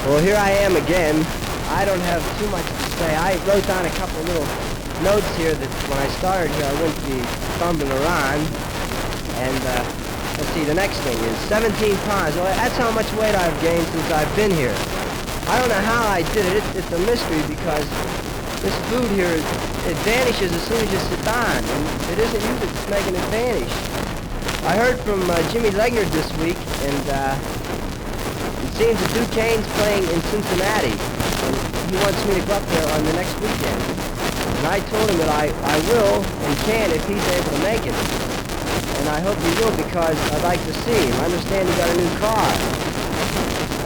Well, here I am again. I don't have too much to say. I wrote down a couple little notes here that when I started here I wouldn't be fumbling around. And let's see, the next thing is 17 pounds. Well, that's how much weight I've gained since I've been here. I don't know how I did it. It's a mystery because this food here, it vanishes as soon as you sit down. And it isn't you that's making it vanish. I heard from Jimmy Legnard this week, and it seems that Duquesne's playing in Cincinnati, and he wants me to go up there on the next weekend. And I told him that I will and can if he's able to make it. And I hope he will because I'd like to see him. I understand he got a new car.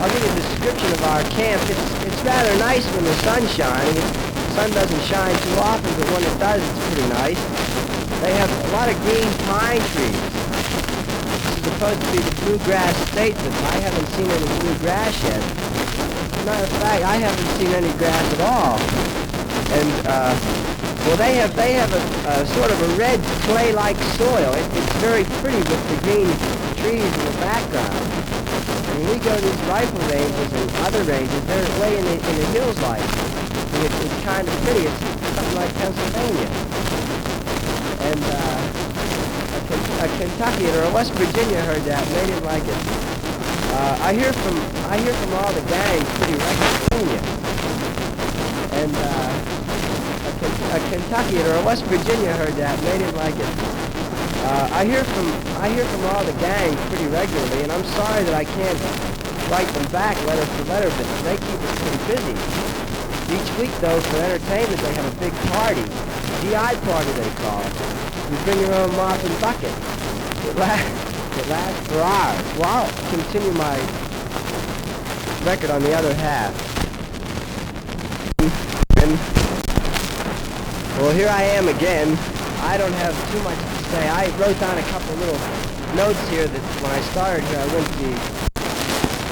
I'll give you a description of our camp. It's rather nice when the sun's shining. The sun doesn't shine too often, but when it does, it's pretty nice. They have a lot of green pine trees. This is supposed to be the bluegrass state, but I haven't seen any bluegrass yet. As a matter of fact, I haven't seen any grass at all. And, well, they have a sort of a red clay-like soil. It's very pretty with the green trees in the background. And when we go to these rifle ranges and other ranges, they're way in the hills like. And it's kind of pretty. It's something like Pennsylvania. And a Kentuckian or a West Virginia heard that and they didn't like it. I hear from all the gangs pretty Pennsylvania. And a Kentuckian or a West Virginia heard that and they didn't like it. I hear from all the gangs pretty regularly, and I'm sorry that I can't write them back letter for letter, but they keep us pretty busy. Each week, though, for entertainment, they have a big party. GI party, they call it. You bring your own mop and bucket. It lasts for hours. Well, I'll continue my record on the other half. And, well, here I am again. I don't have too much to say. I wrote down a couple little notes here that when I started here I wouldn't be.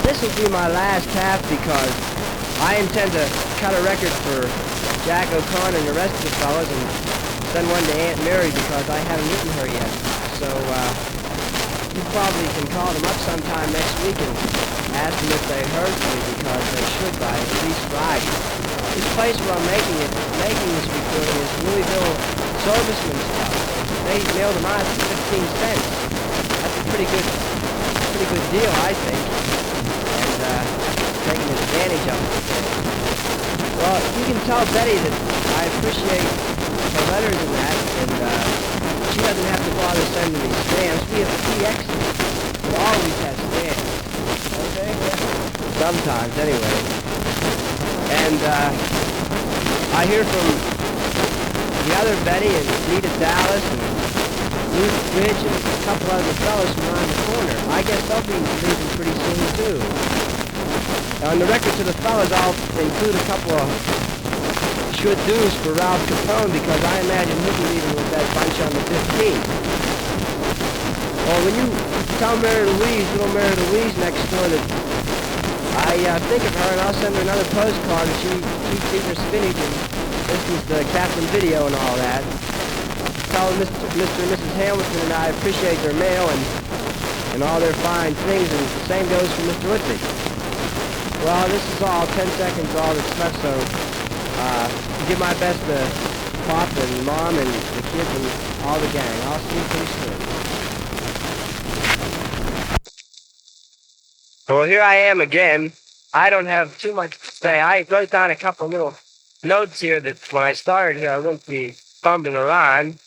This will be my last half because I intend to cut a record for Jack O'Connor and the rest of the fellas and send one to Aunt Mary because I haven't written her yet. So you probably can call them up sometime next week and ask them if they heard from me because they should by at least Friday. This place where I'm making this recording is Louisville Serviceman stuff. They mailed them out for 15 cents. That's a pretty good deal, I think. And taking advantage of it. Well, you can tell Betty that I appreciate her letters and that, and she doesn't have to bother sending me stamps. We have PXs. We always have stamps. Okay? Sometimes, anyway. And I hear from the other Betty and Rita Dallas and Ruth Bridge and a couple other fellows from around the corner. I guess they'll be leaving pretty soon, too. On the record to the fellas, I'll include a couple of should-dos for Ralph Capone because I imagine he'll be leaving with that bunch on the 15th. Well, when you tell Mary Louise, little Mary Louise next door that I think of her and I'll send her another postcard and she eats her spinach and listens to Captain Video and all that. Tell Mr. and Mrs. Hamilton and I appreciate their mail and all their fine things, and the same goes for Mr. Whitley. Well, this is all 10 seconds, all that's left, so give my best to Pop and Mom and the kids and all the gang. I'll see you pretty soon. Well, here I am again. I don't have too much to say. I wrote down a couple little notes here that when I started here I wouldn't be fumbling around.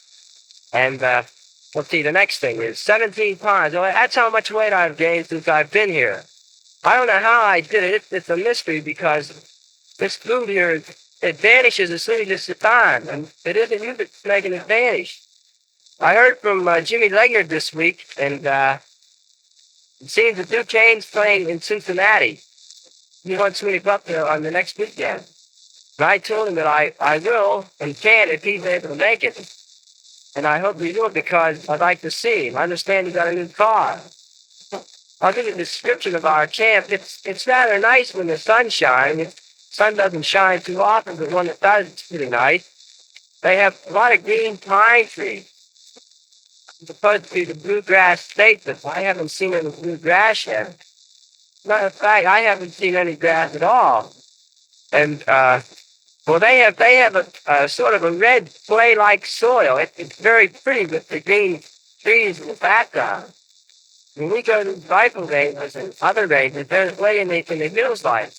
And let's see, the next thing is 17 pounds. Well, that's how much weight I've gained since I've been here. I don't know how I did it. It's a mystery because this food here, it vanishes as soon as you sit down. And it isn't you that's making it vanish. I heard from Jimmy Legnard this week, and it seems that Duquesne's playing in Cincinnati. He wants me to go up there on the next weekend. And I told him that I will and can if he's able to make it. And I hope he will because I'd like to see him. I understand he got a new car. I'll give you a description of our camp. It's rather nice when the sun shines. The sun doesn't shine too often, but when it does, it's pretty nice. They have a lot of green pine trees. It's supposed to be the bluegrass state, but I haven't seen any bluegrass yet. Matter of fact, I haven't seen any grass at all. And well, they have a sort of a red clay-like soil. It's very pretty with the green trees in the background. When we go to rifle ranges and other ranges, there's way in the hillside.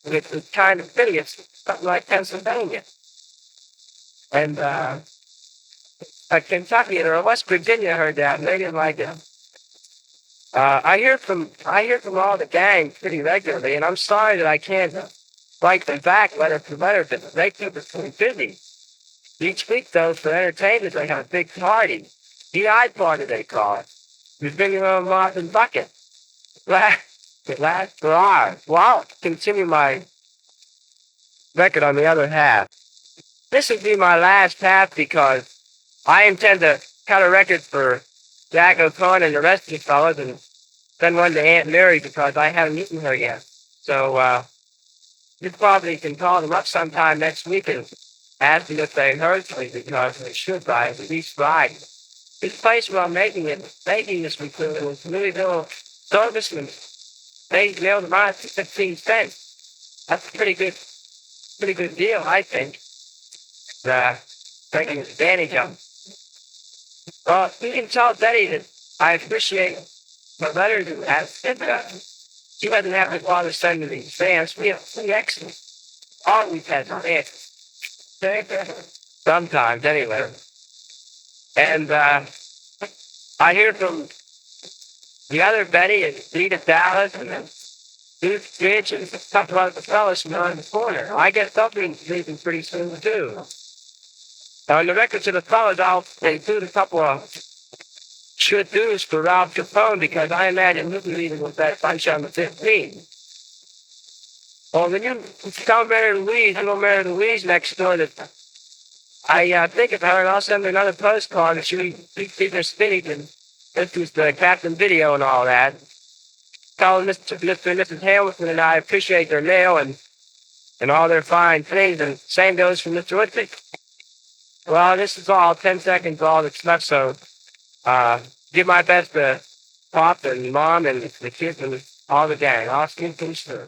It's kind of pretty. It's something like Pennsylvania. And Kentucky or West Virginia heard that, and they didn't like it. I hear from all the gang pretty regularly, and I'm sorry that I can't write them back letter for letter, but they keep us pretty busy. Each week, though, for entertainment, they have a big party. DI party, they call it. We bring your own mop and bucket. Last for hours. Well, I'll continue my record on the other half. This will be my last half because I intend to cut a record for Jack O'Connor and the rest of the fellas and send one to Aunt Mary because I haven't eaten her yet. So, you probably can call them up sometime next week and ask them if they heard me because they should by at least Friday. This place where I'm making this recording was Louisville Servicemen. They mailed them out for 15 cents. That's a pretty good deal, I think. Taking advantage of. Well, you can tell Betty that I appreciate the letters and she doesn't have to bother sending these fans. We have pretty excellent. Always has fans. Sometimes, anyway. And I hear from the other Betty and Rita Dallas and then Duke Rich and a couple of the fellas from on the corner. I get something leaving pretty soon, too. Now, in the records of the fellas, I'll include a couple of should do's for Ralph Capone because I imagine he'll be leaving with that bunch on the 15th. Well, when you tell Mary Louise, little Mary Louise next door that I think of her and I'll send her another postcard and she'll keep her spinning and this was the Captain Video and all that. Tell Mr. and Mrs. Hamilton and I appreciate their mail and all their fine things and same goes for Mr. Woodley. Well, this is all 10 seconds, all that's left, so give my best to Pop and Mom and the kids and all the gang. I'll see you pretty soon.